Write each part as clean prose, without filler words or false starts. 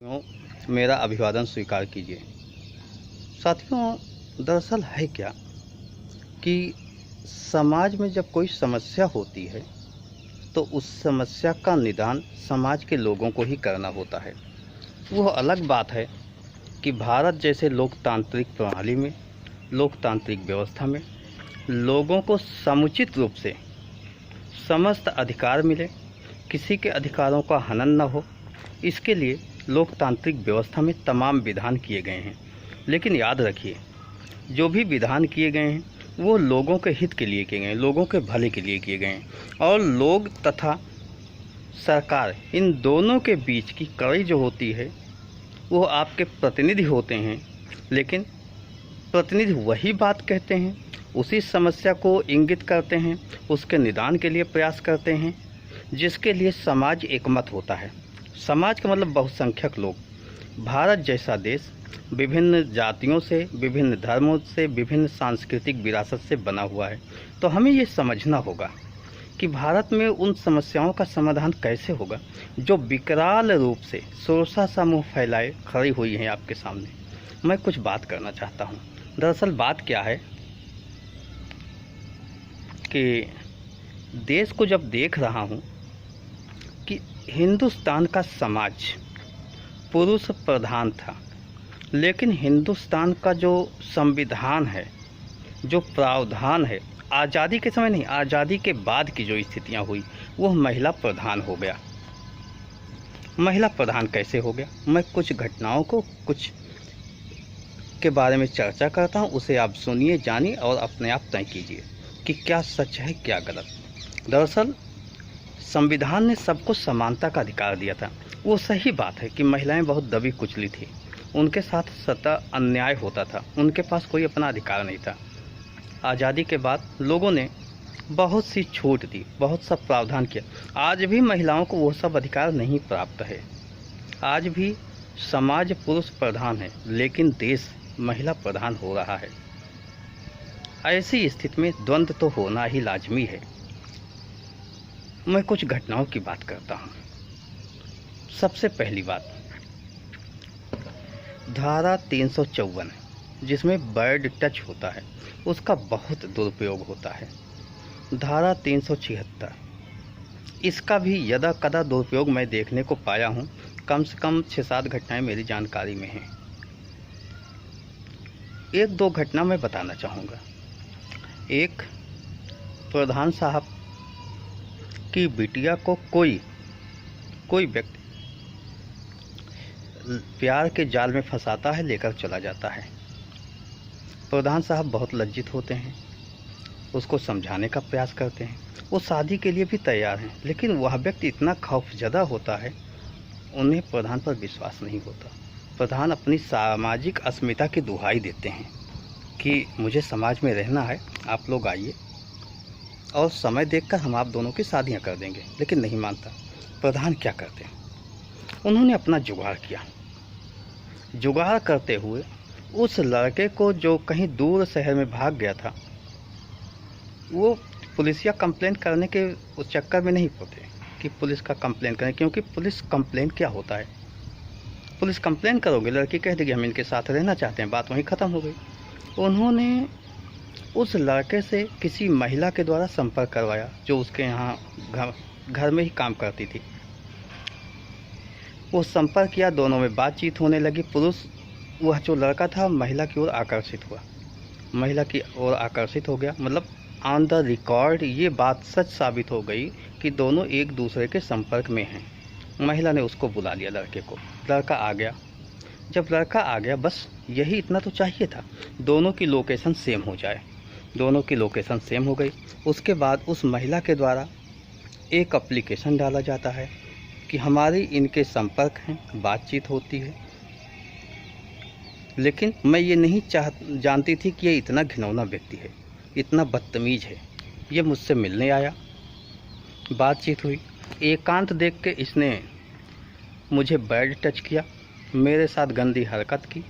साथियों, मेरा अभिवादन स्वीकार कीजिए। साथियों, दरअसल है क्या कि समाज में जब कोई समस्या होती है तो उस समस्या का निदान समाज के लोगों को ही करना होता है। वह अलग बात है कि भारत जैसे लोकतांत्रिक प्रणाली में, लोकतांत्रिक व्यवस्था में लोगों को समुचित रूप से समस्त अधिकार मिले, किसी के अधिकारों का हनन न हो। इसके लिए लोकतांत्रिक व्यवस्था में तमाम विधान किए गए हैं। लेकिन याद रखिए, जो भी विधान किए गए हैं वो लोगों के हित के लिए किए गए हैं, लोगों के भले के लिए किए गए हैं। और लोग तथा सरकार, इन दोनों के बीच की कड़ी जो होती है वो आपके प्रतिनिधि होते हैं। लेकिन प्रतिनिधि वही बात कहते हैं, उसी समस्या को इंगित करते हैं, उसके निदान के लिए प्रयास करते हैं, जिसके लिए समाज एकमत होता है। समाज का मतलब बहुसंख्यक लोग। भारत जैसा देश विभिन्न जातियों से, विभिन्न धर्मों से, विभिन्न सांस्कृतिक विरासत से बना हुआ है। तो हमें ये समझना होगा कि भारत में उन समस्याओं का समाधान कैसे होगा जो विकराल रूप से शोरशा सा मुँह फैलाए खड़ी हुई हैं आपके सामने। मैं कुछ बात करना चाहता हूँ। दरअसल बात क्या है कि देश को जब देख रहा हूँ कि हिंदुस्तान का समाज पुरुष प्रधान था, लेकिन हिंदुस्तान का जो संविधान है, जो प्रावधान है, आज़ादी के समय नहीं, आज़ादी के बाद की जो स्थितियां हुई वो महिला प्रधान हो गया। महिला प्रधान कैसे हो गया? मैं कुछ घटनाओं को, कुछ के बारे में चर्चा करता हूं, उसे आप सुनिए, जानिए और अपने आप तय कीजिए कि क्या सच है क्या गलत। दरअसल संविधान ने सबको समानता का अधिकार दिया था। वो सही बात है कि महिलाएं बहुत दबी कुचली थी, उनके साथ सतत अन्याय होता था, उनके पास कोई अपना अधिकार नहीं था। आज़ादी के बाद लोगों ने बहुत सी छूट दी, बहुत सा प्रावधान किया। आज भी महिलाओं को वो सब अधिकार नहीं प्राप्त है। आज भी समाज पुरुष प्रधान है, लेकिन देश महिला प्रधान हो रहा है। ऐसी स्थिति में द्वंद्व तो होना ही लाजमी है। मैं कुछ घटनाओं की बात करता हूँ। सबसे पहली बात, धारा 354 जिसमें बर्ड टच होता है, उसका बहुत दुरुपयोग होता है। धारा 376, इसका भी यदा कदा दुरुपयोग मैं देखने को पाया हूँ। कम से कम 6-7 घटनाएं मेरी जानकारी में हैं। एक दो घटना मैं बताना चाहूँगा। एक, प्रधान साहब की बिटिया को कोई व्यक्ति प्यार के जाल में फंसाता है, लेकर चला जाता है। प्रधान साहब बहुत लज्जित होते हैं, उसको समझाने का प्रयास करते हैं, वो शादी के लिए भी तैयार हैं, लेकिन वह व्यक्ति इतना खौफजदा होता है, उन्हें प्रधान पर विश्वास नहीं होता। प्रधान अपनी सामाजिक अस्मिता की दुहाई देते हैं कि मुझे समाज में रहना है, आप लोग आइए और समय देखकर हम आप दोनों की शादियां कर देंगे। लेकिन नहीं मानता। प्रधान क्या करते हैं, उन्होंने अपना जुगाड़ किया। जुगाड़ करते हुए उस लड़के को, जो कहीं दूर शहर में भाग गया था, वो पुलिसिया कंप्लेंट करने के उस चक्कर में नहीं पड़ते कि पुलिस का कंप्लेंट करें, क्योंकि पुलिस कंप्लेंट क्या होता है, पुलिस कंप्लेंट करोगे, लड़की कह देगी हम इनके साथ रहना चाहते हैं, बात वहीं ख़त्म हो गई। उन्होंने उस लड़के से किसी महिला के द्वारा संपर्क करवाया, जो उसके यहाँ घर में ही काम करती थी। वो संपर्क किया, दोनों में बातचीत होने लगी। पुरुष, वह जो लड़का था, महिला की ओर आकर्षित हुआ, महिला की ओर आकर्षित हो गया। मतलब ऑन द रिकॉर्ड ये बात सच साबित हो गई कि दोनों एक दूसरे के संपर्क में हैं। महिला ने उसको बुला लिया, लड़के को। लड़का आ गया। जब लड़का आ गया, बस यही इतना तो चाहिए था, दोनों की लोकेशन सेम हो जाए। दोनों की लोकेशन सेम हो गई। उसके बाद उस महिला के द्वारा एक एप्लीकेशन डाला जाता है कि हमारी इनके संपर्क हैं, बातचीत होती है। लेकिन मैं ये नहीं जानती थी कि ये इतना घिनौना व्यक्ति है, इतना बदतमीज है। ये मुझसे मिलने आया, बातचीत हुई, एकांत देख के इसने मुझे बैड टच किया, मेरे साथ गंदी हरकत की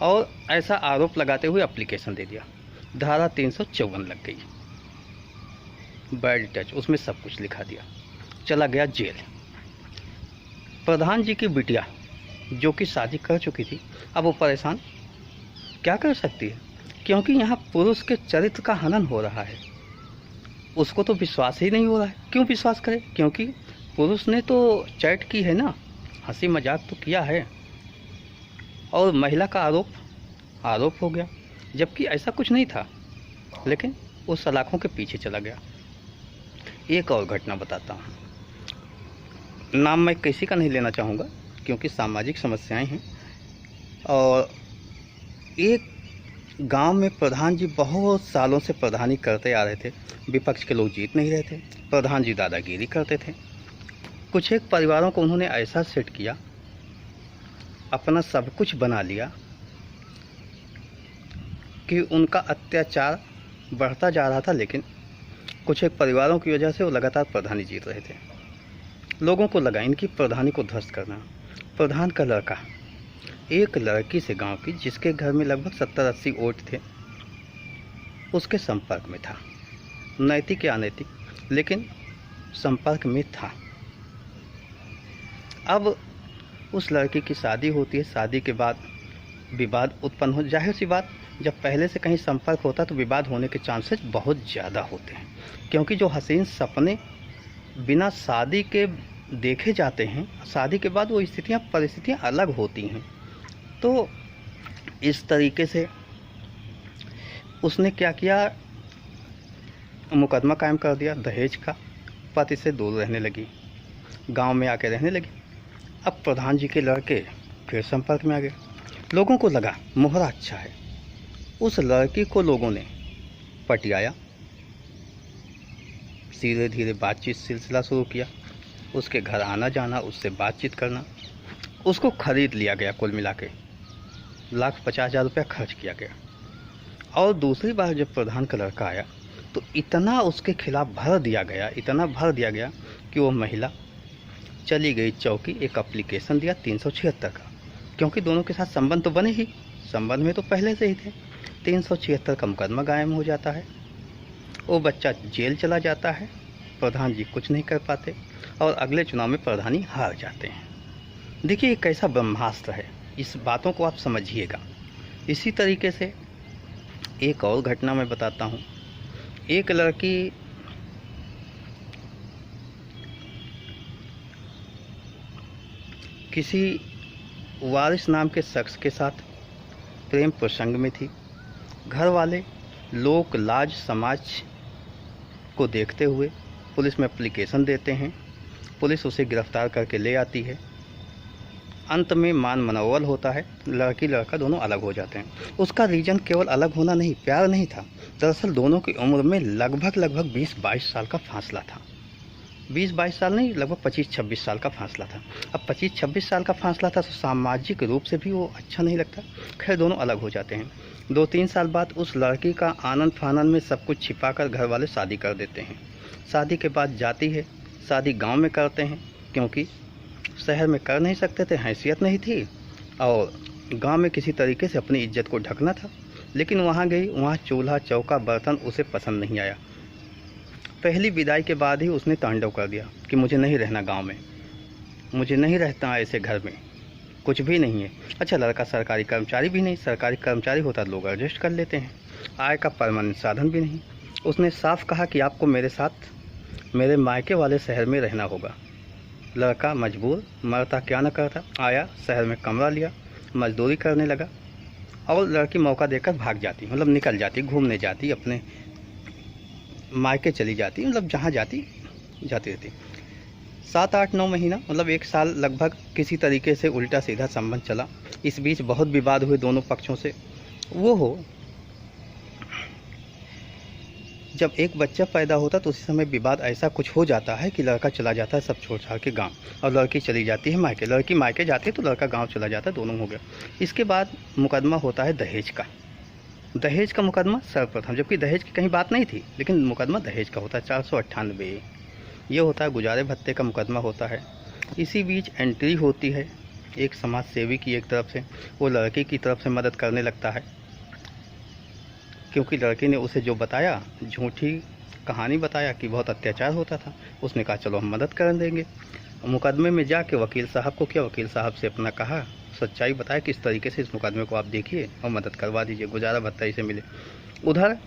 और ऐसा आरोप लगाते हुए एप्लीकेशन दे दिया। धारा 354 लग गई, बैड टच, उसमें सब कुछ लिखा दिया। चला गया जेल। प्रधान जी की बिटिया जो कि शादी कर चुकी थी, अब वो परेशान क्या कर सकती है, क्योंकि यहाँ पुरुष के चरित्र का हनन हो रहा है। उसको तो विश्वास ही नहीं हो रहा है। क्यों विश्वास करे? क्योंकि पुरुष ने तो चैट की है ना, हंसी मजाक तो किया है, और महिला का आरोप हो गया, जबकि ऐसा कुछ नहीं था, लेकिन वो सलाखों के पीछे चला गया। एक और घटना बताता हूँ, नाम मैं किसी का नहीं लेना चाहूँगा क्योंकि सामाजिक समस्याएं हैं। और एक गांव में प्रधान जी बहुत सालों से प्रधानी करते आ रहे थे, विपक्ष के लोग जीत नहीं रहे थे, प्रधान जी दादागिरी करते थे। कुछ एक परिवारों को उन्होंने ऐसा सेट किया, अपना सब कुछ बना लिया कि उनका अत्याचार बढ़ता जा रहा था, लेकिन कुछ एक परिवारों की वजह से वो लगातार प्रधानी जीत रहे थे। लोगों को लगा इनकी प्रधानी को ध्वस्त करना। प्रधान का लड़का एक लड़की से गांव की, जिसके घर में लगभग 70-80 वोट थे, उसके संपर्क में था, नैतिक या अनैतिक, लेकिन संपर्क में था। अब उस लड़की की शादी होती है, शादी के बाद विवाद उत्पन्न हो। जाहिर सी बात, जब पहले से कहीं संपर्क होता तो विवाद होने के चांसेस बहुत ज़्यादा होते हैं, क्योंकि जो हसीन सपने बिना शादी के देखे जाते हैं, शादी के बाद वो परिस्थितियाँ अलग होती हैं। तो इस तरीके से उसने क्या किया, मुकदमा कायम कर दिया दहेज का, पति से दूर रहने लगी, गांव में आके रहने लगी। अब प्रधान जी के लड़के फिर संपर्क में आ गए। लोगों को लगा मोहरा अच्छा है, उस लड़की को लोगों ने पटियाया, धीरे धीरे बातचीत सिलसिला शुरू किया, उसके घर आना जाना, उससे बातचीत करना, उसको खरीद लिया गया। कुल मिला के 1,50,000 रुपया खर्च किया गया। और दूसरी बार जब प्रधान का लड़का आया तो इतना उसके खिलाफ भर दिया गया, इतना भर दिया गया कि वो महिला चली गई चौकी, एक एप्लीकेशन दिया 376 का, क्योंकि दोनों के साथ संबंध तो बने ही, संबंध में तो पहले से ही थे। 376 का मुकदमा कायम हो जाता है, वो बच्चा जेल चला जाता है, प्रधान जी कुछ नहीं कर पाते और अगले चुनाव में प्रधानी हार जाते हैं। देखिए ये कैसा ब्रह्मास्त्र है, इस बातों को आप समझिएगा। इसी तरीके से एक और घटना मैं बताता हूँ। एक लड़की किसी वारिस नाम के शख्स के साथ प्रेम प्रसंग में थी। घर वाले लोक लाज समाज को देखते हुए पुलिस में एप्लीकेशन देते हैं, पुलिस उसे गिरफ्तार करके ले आती है। अंत में मान मनोवल होता है, लड़की लड़का दोनों अलग हो जाते हैं। उसका रीजन केवल अलग होना नहीं, प्यार नहीं था, दरअसल दोनों की उम्र में लगभग 20-22 साल का फासला था। 20-22 साल नहीं, लगभग 25-26 साल का फासला था। अब 25-26 साल का फासला था तो सामाजिक रूप से भी वो अच्छा नहीं लगता। खैर दोनों अलग हो जाते हैं। 2-3 साल बाद उस लड़की का आनंद फानंद में सब कुछ छिपाकर घर वाले शादी कर देते हैं। शादी के बाद जाती है, शादी गांव में करते हैं, क्योंकि शहर में कर नहीं सकते थे, हैसियत नहीं थी, और गांव में किसी तरीके से अपनी इज्जत को ढकना था। लेकिन वहाँ गई, वहाँ चूल्हा चौका बर्तन उसे पसंद नहीं आया। पहली विदाई के बाद ही उसने तांडव कर दिया कि मुझे नहीं रहना गांव में, मुझे नहीं रहता ऐसे घर में, कुछ भी नहीं है। अच्छा, लड़का सरकारी कर्मचारी भी नहीं, सरकारी कर्मचारी होता लोग एडजस्ट कर लेते हैं, आय का परमानेंट साधन भी नहीं। उसने साफ कहा कि आपको मेरे साथ मेरे मायके वाले शहर में रहना होगा। लड़का मजबूर, मरता क्या न करता, आया, शहर में कमरा लिया, मजदूरी करने लगा, और लड़की मौका देकर भाग जाती, मतलब निकल जाती, घूमने जाती, अपने मायके चली जाती, मतलब जहाँ जाती रहती। 7-8-9 महीना, मतलब 1 साल लगभग किसी तरीके से उल्टा सीधा संबंध चला। इस बीच बहुत विवाद हुए दोनों पक्षों से। वो हो जब एक बच्चा पैदा होता तो उसी समय विवाद ऐसा कुछ हो जाता है कि लड़का चला जाता है सब छोड़ छाड़ के गाँव, और लड़की चली जाती है मायके। लड़की मायके जाती है तो लड़का गाँव चला जाता है, दोनों हो गया। इसके बाद मुकदमा होता है दहेज का। दहेज का मुकदमा सर्वप्रथम, जबकि दहेज की कहीं बात नहीं थी, लेकिन मुकदमा दहेज का होता है 498। ये होता है गुजारे भत्ते का मुकदमा होता है। इसी बीच एंट्री होती है एक समाज सेवी की एक तरफ से, वो लड़की की तरफ से मदद करने लगता है, क्योंकि लड़की ने उसे जो बताया, झूठी कहानी बताया कि बहुत अत्याचार होता था, उसने कहा चलो हम मदद कर देंगे। मुकदमे में जाके वकील साहब को किया, वकील साहब से अपना कहा, सच्चाई बताया किस तरीके से इस मुकदमे को आप देखिए और मदद करवा दीजिए, गुजारा भत्ता इसे मिले। उधर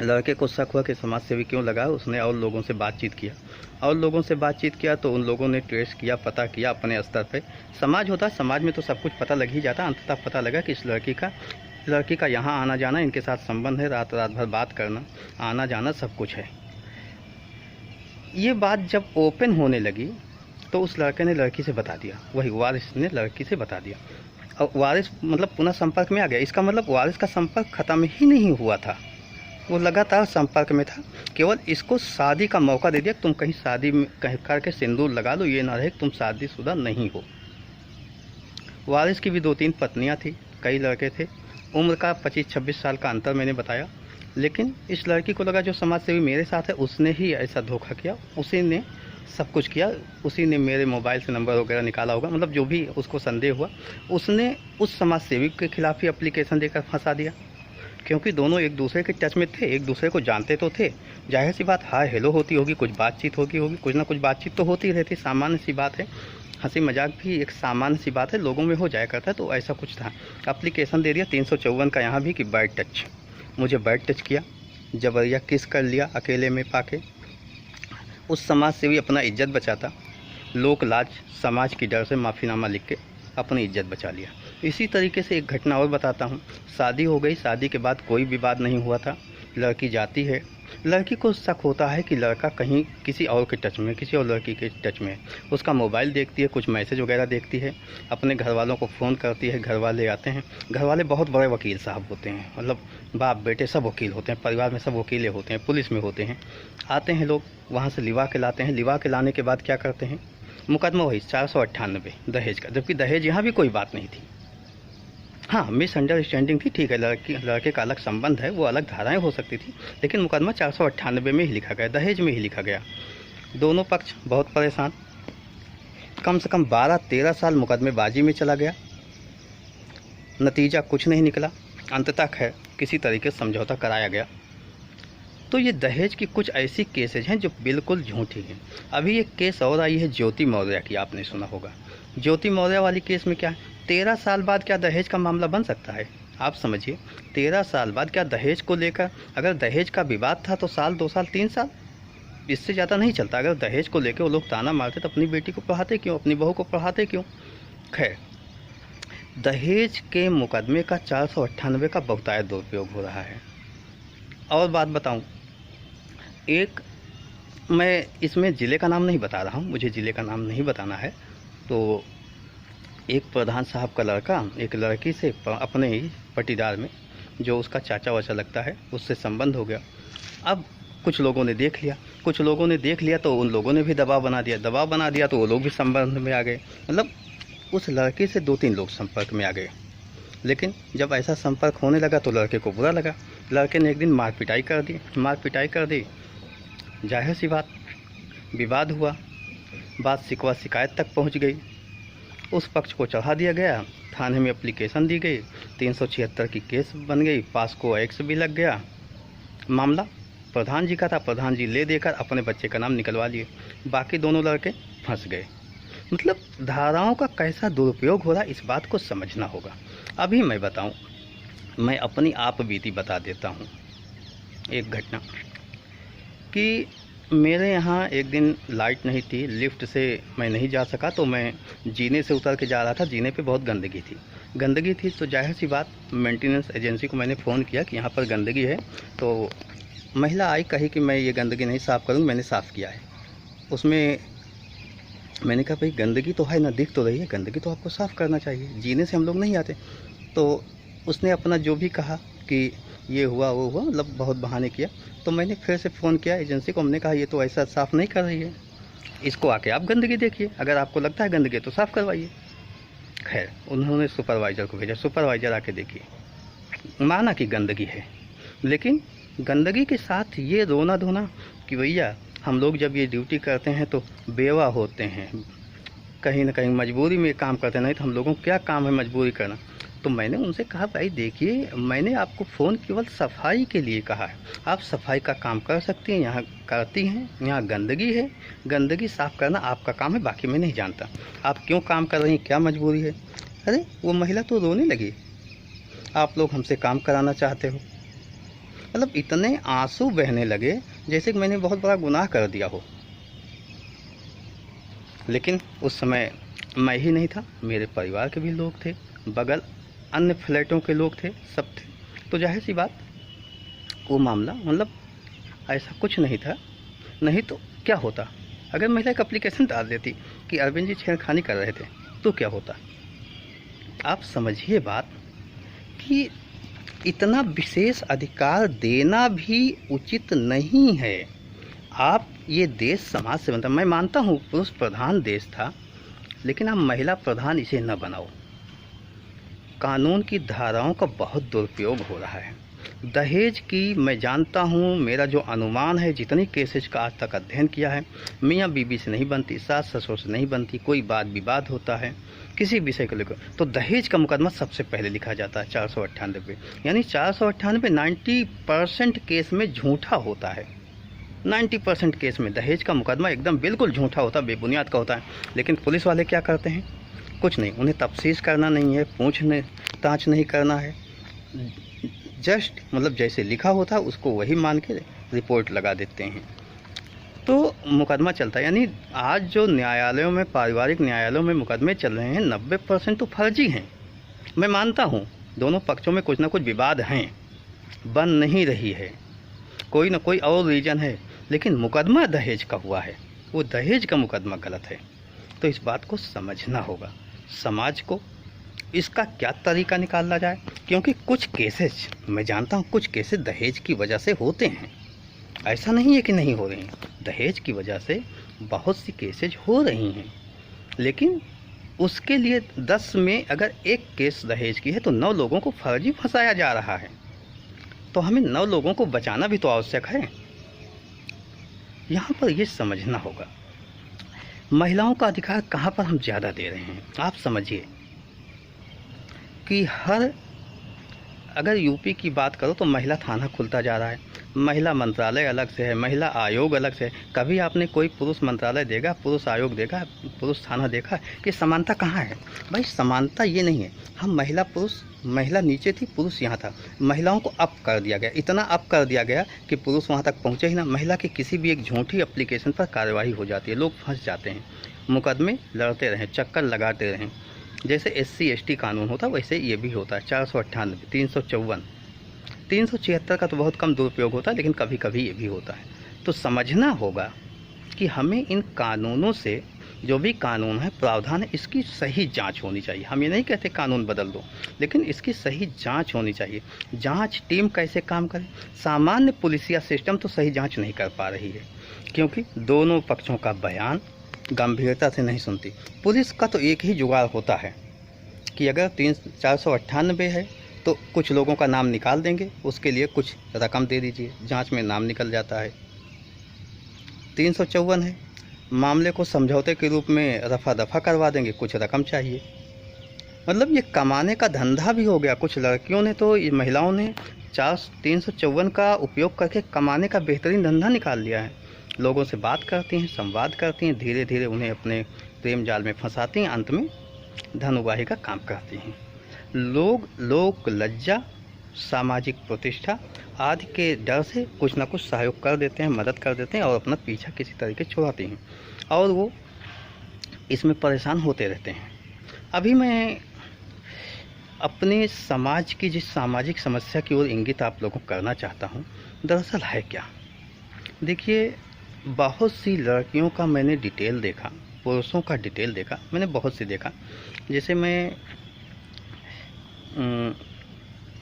लड़के को शक हुआ कि समाज सेवी क्यों लगा, उसने और लोगों से बातचीत किया, और लोगों से बातचीत किया तो उन लोगों ने ट्रेस किया, पता किया अपने स्तर पे। समाज होता है, समाज में तो सब कुछ पता लग ही जाता। अंततः पता लगा कि इस लड़की का यहाँ आना जाना, इनके साथ संबंध है, रात भर बात करना, आना जाना सब कुछ है। ये बात जब ओपन होने लगी तो उस लड़के ने लड़की से बता दिया, वही वारिस ने लड़की से बता दिया, और वारिस मतलब पुनः संपर्क में आ गया। इसका मतलब वारिस का संपर्क ख़त्म ही नहीं हुआ था, वो लगातार संपर्क में था। केवल इसको शादी का मौका दे दिया, तुम कहीं शादी में कह करके सिंदूर लगा लो, ये ना रहे तुम शादीशुदा नहीं हो। वारिस की भी 2-3 पत्नियां थी, कई लड़के थे, उम्र का 25-26 साल का अंतर मैंने बताया। लेकिन इस लड़की को लगा जो समाज सेवी मेरे साथ है उसने ही ऐसा धोखा किया, उसी ने सब कुछ किया, उसी ने मेरे मोबाइल से नंबर वगैरह निकाला होगा, मतलब जो भी उसको संदेह हुआ उसने उस समाज सेवी के खिलाफ ही एप्लीकेशन देकर फंसा दिया। क्योंकि दोनों एक दूसरे के टच में थे, एक दूसरे को जानते तो थे, जाहिर सी बात हाय हेलो होती होगी, कुछ बातचीत होगी, कुछ ना कुछ बातचीत तो होती रहती, सामान्य सी बात है। हंसी मजाक भी एक सामान्य सी बात है, लोगों में हो जाया करता है। तो ऐसा कुछ था, एप्लीकेशन दे दिया 354 का यहाँ भी कि बैड टच। मुझे बैड टच किया, जबरिया किस कर लिया अकेले में पाके। उस समाज से भी अपना इज्जत बचाता, लोक लाज समाज की डर से माफ़ीनामा लिख के अपनी इज्जत बचा लिया। इसी तरीके से एक घटना और बताता हूँ। शादी हो गई, शादी के बाद कोई विवाद नहीं हुआ था। लड़की जाती है, लड़की को शक होता है कि लड़का कहीं किसी और के टच में, किसी और लड़की के टच में है। उसका मोबाइल देखती है, कुछ मैसेज वगैरह देखती है, अपने घर वालों को फ़ोन करती है, घर वाले आते हैं। घर वाले बहुत बड़े वकील साहब होते हैं, मतलब बाप बेटे सब वकील होते हैं, परिवार में सब वकीले होते हैं, पुलिस में होते हैं। आते हैं लोग, वहाँ से लिवा के लाते हैं। लिवा के लाने के बाद क्या करते हैं, मुकदमा वही 498 दहेज का, जबकि दहेज यहाँ भी कोई बात नहीं थी। हाँ, मिसअंडरस्टैंडिंग थी, ठीक है, लड़के का अलग संबंध है, वो अलग धाराएं हो सकती थी, लेकिन मुकदमा 498 में ही लिखा गया, दहेज में ही लिखा गया। दोनों पक्ष बहुत परेशान, कम से कम 12-13 साल मुकदमेबाजी में चला गया, नतीजा कुछ नहीं निकला। अंततः खैर किसी तरीके से समझौता कराया गया। तो ये दहेज की कुछ ऐसी केसेज हैं जो बिल्कुल झूठी हैं। अभी एक केस और आई है ज्योति मौर्य की, आपने सुना होगा। ज्योति मौर्य वाली केस में क्या है, 13 साल बाद क्या दहेज का मामला बन सकता है? आप समझिए, 13 साल बाद क्या दहेज को लेकर, अगर दहेज का विवाद था तो साल, 2 साल, 3 साल, इससे ज़्यादा नहीं चलता। अगर दहेज को लेकर वो लोग ताना मारते तो अपनी बेटी को पढ़ाते क्यों, अपनी बहू को पढ़ाते क्यों? खैर, दहेज के मुकदमे का 498 का बहुतायत दुरुपयोग हो रहा है। और बात बताऊं, एक, मैं इसमें ज़िले का नाम नहीं बता रहा हूं, मुझे ज़िले का नाम नहीं बताना है। तो एक प्रधान साहब का लड़का एक लड़की से अपने ही पटीदार में, जो उसका चाचा वाचा लगता है, उससे संबंध हो गया। अब कुछ लोगों ने देख लिया, तो उन लोगों ने भी दबाव बना दिया, तो वो लोग भी संबंध में आ गए। मतलब उस लड़के से 2-3 लोग संपर्क में आ गए। लेकिन जब ऐसा संपर्क होने लगा तो लड़के को बुरा लगा। लड़के ने एक दिन मार पिटाई कर दी। जाहिर सी बात, विवाद हुआ, बात शिकवा शिकायत तक पहुंच गई। उस पक्ष को चढ़ा दिया गया, थाने में एप्लीकेशन दी गई, 376 की केस बन गई, पास्को एक्ट भी लग गया। मामला प्रधान जी का था, प्रधान जी ले देकर अपने बच्चे का नाम निकलवा लिए, बाकी दोनों लड़के फंस गए। मतलब धाराओं का कैसा दुरुपयोग हो रहा है, इस बात को समझना होगा। अभी मैं बताऊं, मैं अपनी आप बीती बता देता हूं। एक घटना कि मेरे यहाँ एक दिन लाइट नहीं थी, लिफ्ट से मैं नहीं जा सका, तो मैं जीने से उतर के जा रहा था। जीने पे बहुत गंदगी थी, तो जाहिर सी बात मेंटेनेंस एजेंसी को मैंने फ़ोन किया कि यहाँ पर गंदगी है। तो महिला आई, कही कि मैं ये गंदगी नहीं साफ़ करूँगी, मैंने साफ़ किया है। उसमें मैंने कहा भाई गंदगी तो है ना, दिख तो रही है, गंदगी तो आपको साफ़ करना चाहिए, जीने से हम लोग नहीं आते। तो उसने अपना जो भी कहा कि ये हुआ वो हुआ, मतलब बहुत बहाने किया। तो मैंने फिर से फ़ोन किया एजेंसी को, हमने कहा ये तो ऐसा साफ़ नहीं कर रही है, इसको आके आप गंदगी देखिए, अगर आपको लगता है गंदगी तो साफ़ करवाइए। खैर उन्होंने सुपरवाइज़र को भेजा, सुपरवाइज़र आके देखिए, माना कि गंदगी है, लेकिन गंदगी के साथ ये रोना धोना कि भैया हम लोग जब ये ड्यूटी करते हैं तो बेवा होते हैं, कहीं ना कहीं मजबूरी में काम करते हैं, नहीं तो हम लोगों को क्या काम है मजबूरी करना। तो मैंने उनसे कहा भाई देखिए, मैंने आपको फ़ोन केवल सफाई के लिए कहा है, आप सफाई का काम कर सकती हैं, यहाँ करती हैं, यहाँ गंदगी है, गंदगी साफ़ करना आपका काम है, बाकी मैं नहीं जानता आप क्यों काम कर रही हैं, क्या मजबूरी है। अरे वो महिला तो रोने लगी, आप लोग हमसे काम कराना चाहते हो। मतलब इतने आंसू बहने लगे जैसे कि मैंने बहुत बड़ा गुनाह कर दिया हो। लेकिन उस समय मैं ही नहीं था, मेरे परिवार के भी लोग थे, बगल अन्य फ्लैटों के लोग थे, सब थे। तो जाहिर सी बात वो मामला मतलब ऐसा कुछ नहीं था। नहीं तो क्या होता अगर महिला एक एप्लीकेशन डाल देती कि अरविंद जी छेड़खानी कर रहे थे, तो क्या होता। आप समझिए बात कि इतना विशेष अधिकार देना भी उचित नहीं है। आप ये देश समाज से बनता, मैं मानता हूँ पुरुष प्रधान देश था, लेकिन आप महिला प्रधान इसे न बनाओ। कानून की धाराओं का बहुत दुरुपयोग हो रहा है। दहेज की मैं जानता हूँ, मेरा जो अनुमान है, जितनी केसेज का आज तक अध्ययन किया है, मियाँ बीबी से नहीं बनती, सास ससुर से नहीं बनती, कोई बात विवाद होता है किसी विषय को लेकर तो दहेज का मुकदमा सबसे पहले लिखा जाता है 498। यानी 498 90% केस में झूठा होता है। 90% केस में दहेज का मुकदमा एकदम बिल्कुल झूठा होता है, बेबुनियाद का होता है। लेकिन पुलिस वाले क्या करते हैं, कुछ नहीं, उन्हें तफ्तीश करना नहीं है, पूछने ताछ नहीं करना है, जस्ट मतलब जैसे लिखा होता है उसको वही मान के रिपोर्ट लगा देते हैं, तो मुकदमा चलता है। यानी आज जो न्यायालयों में, पारिवारिक न्यायालयों में मुकदमे चल रहे हैं, 90% तो फर्जी हैं। मैं मानता हूँ दोनों पक्षों में कुछ ना कुछ विवाद हैं, बन नहीं रही है, कोई ना कोई और रीज़न है, लेकिन मुकदमा दहेज का हुआ है, वो दहेज का मुकदमा गलत है। तो इस बात को समझना होगा समाज को, इसका क्या तरीका निकाला जाए। क्योंकि कुछ केसेस मैं जानता हूँ, कुछ केसेस दहेज की वजह से होते हैं, ऐसा नहीं है कि नहीं हो रही हैं, दहेज की वजह से बहुत सी केसेज हो रही हैं। लेकिन उसके लिए 10 में अगर एक केस दहेज की है तो 9 लोगों को फर्जी फंसाया जा रहा है। तो हमें 9 लोगों को बचाना भी तो आवश्यक है। यहाँ पर ये समझना होगा महिलाओं का अधिकार कहाँ पर हम ज़्यादा दे रहे हैं। आप समझिए कि अगर यूपी की बात करो तो महिला थाना खुलता जा रहा है, महिला मंत्रालय अलग से है, महिला आयोग अलग से है। कभी आपने कोई पुरुष मंत्रालय देखा, पुरुष आयोग देखा, पुरुष थाना देखा कि समानता कहाँ है? भाई समानता ये नहीं है, हम महिला पुरुष, महिला नीचे थी, पुरुष यहाँ था, महिलाओं को अप कर दिया गया, इतना अप कर दिया गया कि पुरुष वहाँ तक पहुँचे ही ना। महिला की किसी भी एक झूठी एप्लीकेशन पर कार्रवाई हो जाती है, लोग फंस जाते हैं, मुकदमे लड़ते रहें, चक्कर लगाते रहें। जैसे SC ST कानून होता वैसे ये भी होता है। 498, 354, 376 का तो बहुत कम दुरुपयोग होता है, लेकिन कभी कभी ये भी होता है। तो समझना होगा कि हमें इन कानूनों से, जो भी कानून है, प्रावधान है, इसकी सही जांच होनी चाहिए। हम ये नहीं कहते कानून बदल दो, लेकिन इसकी सही जांच होनी चाहिए। जांच टीम कैसे काम करे? सामान्य पुलिसिया सिस्टम तो सही जांच नहीं कर पा रही है, क्योंकि दोनों पक्षों का बयान गंभीरता से नहीं सुनती। पुलिस का तो एक ही जुगाड़ होता है कि अगर 498 है तो कुछ लोगों का नाम निकाल देंगे, उसके लिए कुछ रकम दे दीजिए, जांच में नाम निकल जाता है। 354 है, मामले को समझौते के रूप में रफा दफा करवा देंगे, कुछ रकम चाहिए। मतलब ये कमाने का धंधा भी हो गया। कुछ लड़कियों ने तो, महिलाओं ने 354 का उपयोग करके कमाने का बेहतरीन धंधा निकाल लिया है। लोगों से बात करती हैं, संवाद करती हैं, धीरे धीरे उन्हें अपने प्रेम जाल में फंसाती हैं, अंत में धन उगाही का काम करती हैं। लोग लज्जा, सामाजिक प्रतिष्ठा आदि के डर से कुछ ना कुछ सहयोग कर देते हैं, मदद कर देते हैं और अपना पीछा किसी तरीके छुड़ाती हैं, और वो इसमें परेशान होते रहते हैं। अभी मैं अपने समाज की जिस सामाजिक समस्या की ओर इंगित आप लोगों को करना चाहता हूँ, दरअसल है क्या। देखिए, बहुत सी लड़कियों का मैंने डिटेल देखा, पुरुषों का डिटेल देखा, मैंने बहुत सी देखा। जैसे मैं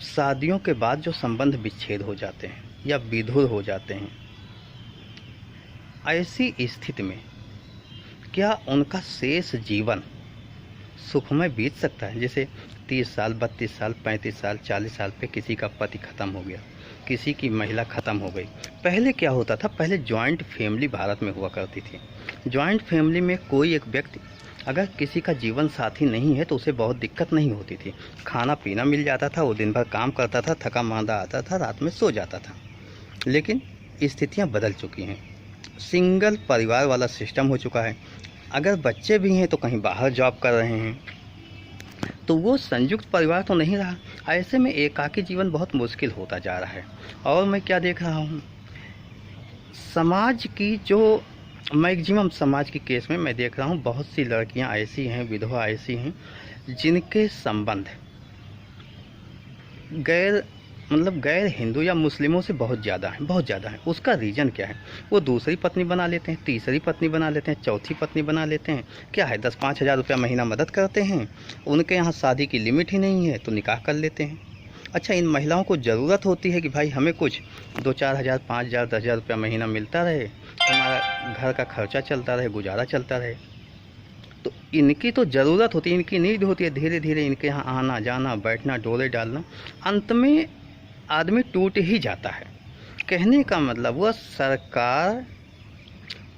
शादियों के बाद जो संबंध विच्छेद हो जाते हैं या विधुर हो जाते हैं, ऐसी स्थिति में क्या उनका शेष जीवन सुखमय बीत सकता है? जैसे 30 साल, 32 साल, 35 साल, 40 साल पे किसी का पति ख़त्म हो गया, किसी की महिला ख़त्म हो गई। पहले क्या होता था? पहले जॉइंट फैमिली भारत में हुआ करती थी। जॉइंट फैमिली में कोई एक व्यक्ति अगर किसी का जीवन साथी नहीं है तो उसे बहुत दिक्कत नहीं होती थी, खाना पीना मिल जाता था, वो दिन भर काम करता था, थका मांदा आता था, रात में सो जाता था। लेकिन स्थितियां बदल चुकी हैं, सिंगल परिवार वाला सिस्टम हो चुका है। अगर बच्चे भी हैं तो कहीं बाहर जॉब कर रहे हैं, तो वो संयुक्त परिवार तो नहीं रहा। ऐसे में एकाकी जीवन बहुत मुश्किल होता जा रहा है। और मैं क्या देख रहा हूँ, समाज की जो मैक्सिमम समाज की केस में मैं देख रहा हूँ, बहुत सी लड़कियाँ ऐसी हैं, विधवा ऐसी हैं, जिनके संबंध गैर हिंदू या मुस्लिमों से बहुत ज़्यादा है। उसका रीज़न क्या है? वो दूसरी पत्नी बना लेते हैं, तीसरी पत्नी बना लेते हैं, चौथी पत्नी बना लेते हैं। क्या है, 10-5 हज़ार रुपया महीना मदद करते हैं, उनके यहाँ शादी की लिमिट ही नहीं है तो निकाह कर लेते हैं। अच्छा, इन महिलाओं को ज़रूरत होती है कि भाई हमें कुछ 2-4 हज़ार, 5 हज़ार, 10 हज़ार रुपया महीना मिलता रहे, हमारा घर का खर्चा चलता रहे, गुजारा चलता रहे। तो इनकी तो ज़रूरत होती है, इनकी नीड होती है। धीरे धीरे इनके यहाँ आना जाना, बैठना, डोले डालना, अंत में आदमी टूट ही जाता है। कहने का मतलब वह सरकार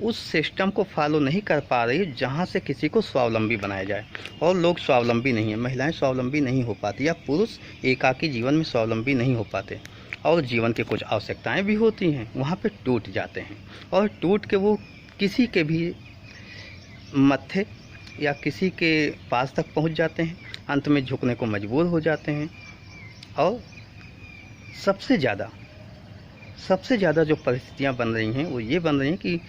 उस सिस्टम को फॉलो नहीं कर पा रही जहाँ से किसी को स्वावलंबी बनाया जाए, और लोग स्वावलंबी नहीं है, महिलाएं स्वावलंबी नहीं हो पाती, या पुरुष एकाकी जीवन में स्वावलंबी नहीं हो पाते, और जीवन की कुछ आवश्यकताएं भी होती हैं, वहाँ पे टूट जाते हैं, और टूट के वो किसी के भी मत्थे या किसी के पास तक पहुँच जाते हैं, अंत में झुकने को मजबूर हो जाते हैं। और सबसे ज़्यादा जो परिस्थितियाँ बन रही हैं वो ये बन रही हैं कि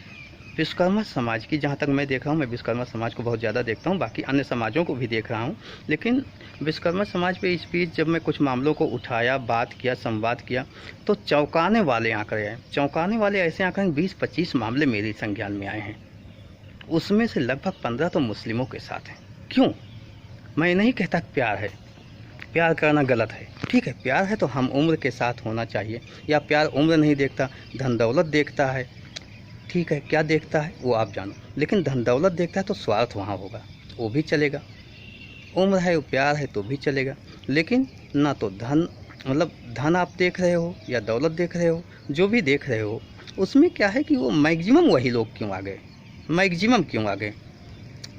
विश्वकर्मा समाज की, जहाँ तक मैं देख रहा हूँ, मैं विश्वकर्मा समाज को बहुत ज़्यादा देखता हूँ, बाकी अन्य समाजों को भी देख रहा हूँ, लेकिन विश्वकर्मा समाज पे इस बीच जब मैं कुछ मामलों को उठाया, बात किया, संवाद किया, तो चौंकाने वाले आंकड़े आए। चौंकाने वाले ऐसे आंकड़े 20-25 मामले मेरे संज्ञान में आए हैं, उसमें से लगभग 15 तो मुस्लिमों के साथ हैं। क्यों? मैं नहीं कहता प्यार है, प्यार करना गलत है, ठीक है, प्यार है तो हम उम्र के साथ होना चाहिए, या प्यार उम्र नहीं देखता, धन दौलत देखता है, ठीक है, क्या देखता है वो आप जानो, लेकिन धन दौलत देखता है तो स्वार्थ वहाँ होगा, वो भी चलेगा। उम्र है, प्यार है तो भी चलेगा, लेकिन ना तो धन आप देख रहे हो या दौलत देख रहे हो, जो भी देख रहे हो, उसमें क्या है कि वो मैक्सिमम वही लोग क्यों आ गए,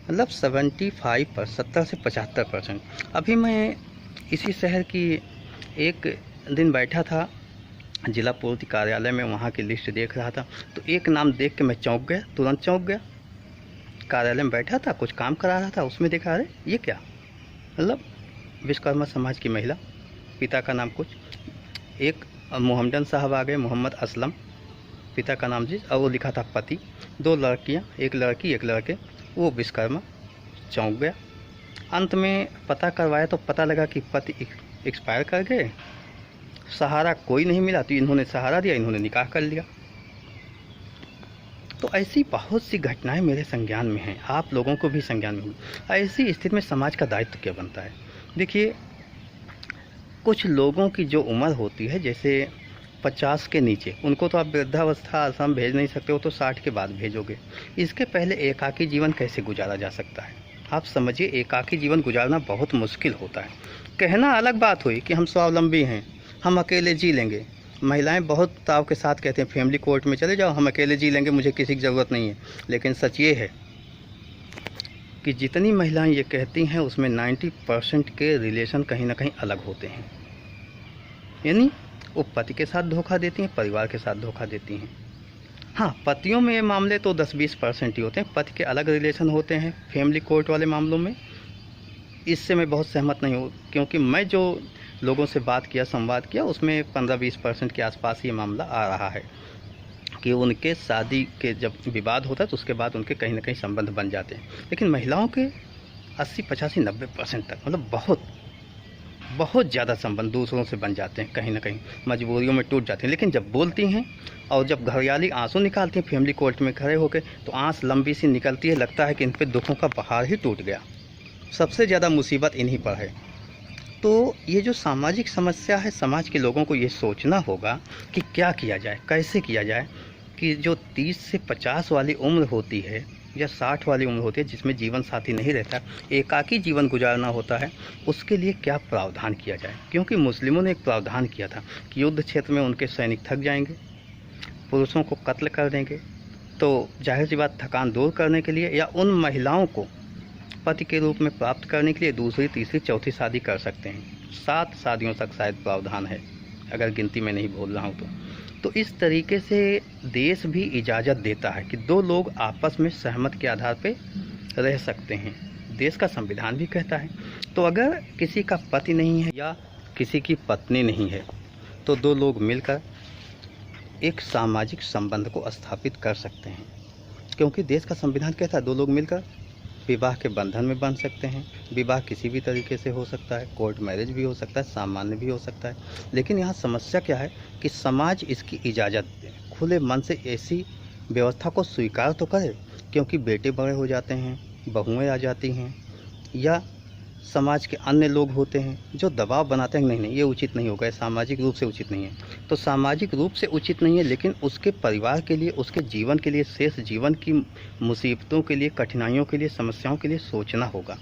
मतलब 70 से 75%। अभी मैं इसी शहर की एक दिन बैठा था जिला पूर्ति कार्यालय में, वहाँ की लिस्ट देख रहा था, तो एक नाम देख के मैं तुरंत चौंक गया। कार्यालय में बैठा था, कुछ काम करा रहा था, उसमें देखा, अरे ये क्या, मतलब विश्वकर्मा समाज की महिला, पिता का नाम कुछ, एक मोहम्मदन साहब आ गए, मोहम्मद असलम पिता का नाम जी, और वो लिखा था पति, 2 लड़कियाँ, एक लड़की एक लड़के, वो विश्वकर्मा। चौंक गया। अंत में पता करवाया तो पता लगा कि पति एक्सपायर कर गए, सहारा कोई नहीं मिला, तो इन्होंने सहारा दिया, इन्होंने निकाह कर लिया। तो ऐसी बहुत सी घटनाएं मेरे संज्ञान में हैं, आप लोगों को भी संज्ञान में होंगी। ऐसी स्थिति में समाज का दायित्व क्या बनता है? देखिए, कुछ लोगों की जो उम्र होती है, जैसे 50 के नीचे, उनको तो आप वृद्धावस्था आश्रम भेज नहीं सकते हो, तो 60 के बाद भेजोगे। इसके पहले एकाकी जीवन कैसे गुजारा जा सकता है? आप समझिए, एकाकी जीवन गुजारना बहुत मुश्किल होता है। कहना अलग बात हुई कि हम स्वावलंबी हैं, हम अकेले जी लेंगे। महिलाएं बहुत ताव के साथ कहते हैं फैमिली कोर्ट में चले जाओ, हम अकेले जी लेंगे, मुझे किसी की ज़रूरत नहीं है। लेकिन सच ये है कि जितनी महिलाएं ये कहती हैं उसमें 90% के रिलेशन कहीं ना कहीं अलग होते हैं। यानी वो पति के साथ धोखा देती हैं, परिवार के साथ धोखा देती हैं। हाँ, पतियों में ये मामले तो 10-20% ही होते हैं, पति के अलग रिलेशन होते हैं फैमिली कोर्ट वाले मामलों में। इससे मैं बहुत सहमत नहीं हूँ, क्योंकि मैं जो लोगों से बात किया, संवाद किया, उसमें 15-20% के आसपास ये मामला आ रहा है कि उनके शादी के जब विवाद होता है तो उसके बाद उनके कहीं ना कहीं संबंध बन जाते हैं। लेकिन महिलाओं के 80-85-90% तक, मतलब बहुत ज़्यादा संबंध दूसरों से बन जाते हैं, कहीं ना कहीं मजबूरियों में टूट जाते हैं। लेकिन जब बोलती हैं और जब घरवाली आंसू निकालती हैं फैमिली कोर्ट में खड़े होकर, तो आंस लंबी सी निकलती है, लगता है कि इन पे दुखों का पहाड़ ही टूट गया। सबसे ज़्यादा मुसीबत इन्हीं पर है। तो ये जो सामाजिक समस्या है, समाज के लोगों को ये सोचना होगा कि क्या किया जाए, कैसे किया जाए कि जो 30 से 50 वाली उम्र होती है या 60 वाली उम्र होती है, जिसमें जीवन साथी नहीं रहता, एकाकी जीवन गुजारना होता है, उसके लिए क्या प्रावधान किया जाए। क्योंकि मुस्लिमों ने एक प्रावधान किया था कि युद्ध क्षेत्र में उनके सैनिक थक जाएंगे, पुरुषों को कत्ल कर देंगे, तो जाहिर सी बात थकान दूर करने के लिए या उन महिलाओं को पति के रूप में प्राप्त करने के लिए दूसरी, तीसरी, चौथी शादी कर सकते हैं। 7 शादियों तक शायद प्रावधान है, अगर गिनती में नहीं भूल रहा हूँ तो इस तरीके से देश भी इजाज़त देता है कि 2 लोग आपस में सहमत के आधार पे रह सकते हैं। देश का संविधान भी कहता है। तो अगर किसी का पति नहीं है या किसी की पत्नी नहीं है तो 2 लोग मिलकर एक सामाजिक संबंध को स्थापित कर सकते हैं, क्योंकि देश का संविधान कहता है 2 लोग मिलकर विवाह के बंधन में बंध सकते हैं। विवाह किसी भी तरीके से हो सकता है, कोर्ट मैरिज भी हो सकता है, सामान्य भी हो सकता है। लेकिन यहाँ समस्या क्या है कि समाज इसकी इजाज़त दे, खुले मन से ऐसी व्यवस्था को स्वीकार तो करे, क्योंकि बेटे बड़े हो जाते हैं, बहुएं आ जाती हैं, या समाज के अन्य लोग होते हैं जो दबाव बनाते हैं नहीं ये उचित नहीं होगा, सामाजिक रूप से उचित नहीं है। तो सामाजिक रूप से उचित नहीं है, लेकिन उसके परिवार के लिए, उसके जीवन के लिए, शेष जीवन की मुसीबतों के लिए, कठिनाइयों के लिए, समस्याओं के लिए सोचना होगा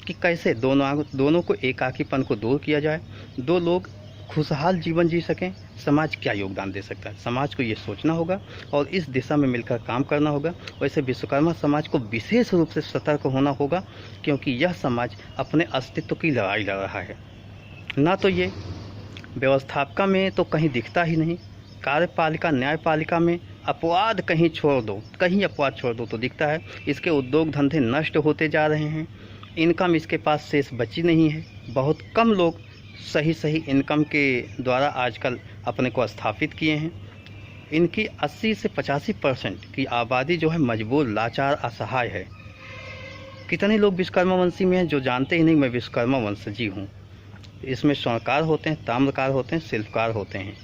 कि कैसे दोनों को एकाकीपन को दूर किया जाए, 2 लोग खुशहाल जीवन जी सकें। समाज क्या योगदान दे सकता है, समाज को ये सोचना होगा और इस दिशा में मिलकर काम करना होगा। वैसे विश्वकर्मा समाज को विशेष रूप से सतर्क होना होगा, क्योंकि यह समाज अपने अस्तित्व की लड़ाई लड़ रहा है। ना तो ये व्यवस्थापिका में तो कहीं दिखता ही नहीं, कार्यपालिका, न्यायपालिका में अपवाद कहीं छोड़ दो, कहीं अपवाद छोड़ दो तो दिखता है। इसके उद्योग धंधे नष्ट होते जा रहे हैं, इनकम इसके पास शेष बची नहीं है। बहुत कम लोग सही इनकम के द्वारा आजकल अपने को स्थापित किए हैं। इनकी 80 से 85% की आबादी जो है मजबूर, लाचार, असहाय है। कितने लोग विश्वकर्मा वंशी में हैं जो जानते ही नहीं मैं विश्वकर्मा वंशजी हूँ। इसमें स्वर्णकार होते हैं, ताम्रकार होते हैं, शिल्पकार होते हैं।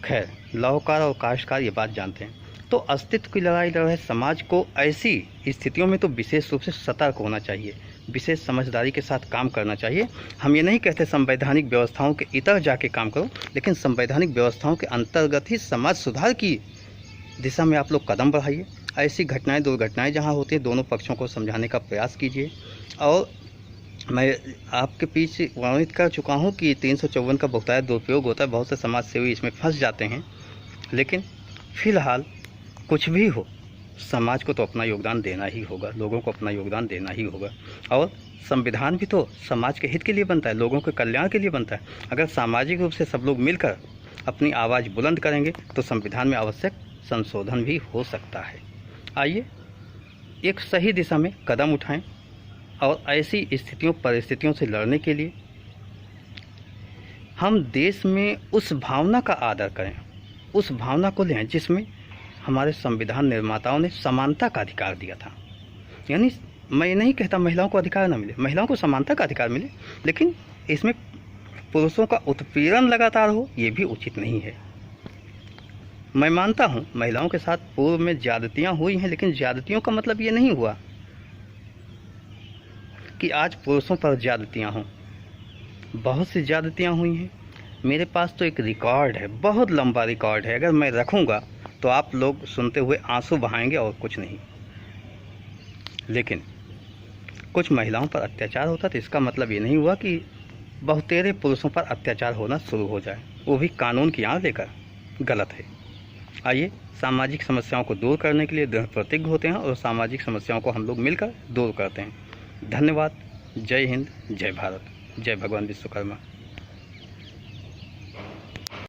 खैर, लौहकार और काष्ठकार ये बात जानते हैं। तो अस्तित्व की लड़ाई लड़ रहे समाज को ऐसी स्थितियों में तो विशेष रूप से सतर्क होना चाहिए, विशेष समझदारी के साथ काम करना चाहिए। हम ये नहीं कहते संवैधानिक व्यवस्थाओं के इतर जाके काम करो, लेकिन संवैधानिक व्यवस्थाओं के अंतर्गत ही समाज सुधार की दिशा में आप लोग कदम बढ़ाइए। ऐसी घटनाएं, दुर्घटनाएं जहां होती हैं, दोनों पक्षों को समझाने का प्रयास कीजिए। और मैं आपके पीछे वर्णित कर चुका हूं कि 354 का बहुतायत दुरुपयोग होता है, बहुत से समाज सेवी इसमें फंस जाते हैं। लेकिन फिलहाल कुछ भी हो, समाज को तो अपना योगदान देना ही होगा, लोगों को अपना योगदान देना ही होगा। और संविधान भी तो समाज के हित के लिए बनता है, लोगों के कल्याण के लिए बनता है। अगर सामाजिक रूप से सब लोग मिलकर अपनी आवाज़ बुलंद करेंगे तो संविधान में आवश्यक संशोधन भी हो सकता है। आइए एक सही दिशा में कदम उठाएं और ऐसी स्थितियों, परिस्थितियों से लड़ने के लिए हम देश में उस भावना का आदर करें, उस भावना को लें जिसमें हमारे संविधान निर्माताओं ने समानता का अधिकार दिया था। यानी मैं नहीं कहता महिलाओं को अधिकार न मिले, महिलाओं को समानता का अधिकार मिले, लेकिन इसमें पुरुषों का उत्पीड़न लगातार हो ये भी उचित नहीं है। मैं मानता हूँ महिलाओं के साथ पूर्व में ज्यादतियाँ हुई हैं, लेकिन ज्यादतियों का मतलब ये नहीं हुआ कि आज पुरुषों पर ज्यादतियाँ हों। बहुत सी ज्यादतियाँ हुई हैं। मेरे पास तो एक रिकॉर्ड है, बहुत लंबा रिकॉर्ड है। अगर मैं रखूँगा तो आप लोग सुनते हुए आंसू बहाएंगे और कुछ नहीं। लेकिन कुछ महिलाओं पर अत्याचार होता तो इसका मतलब ये नहीं हुआ कि बहुतेरे पुरुषों पर अत्याचार होना शुरू हो जाए, वो भी कानून की आड़ लेकर। गलत है। आइए सामाजिक समस्याओं को दूर करने के लिए दृढ़ प्रतिज्ञ होते हैं और सामाजिक समस्याओं को हम लोग मिलकर दूर करते हैं। धन्यवाद। जय हिंद, जय भारत, जय भगवान विश्वकर्मा।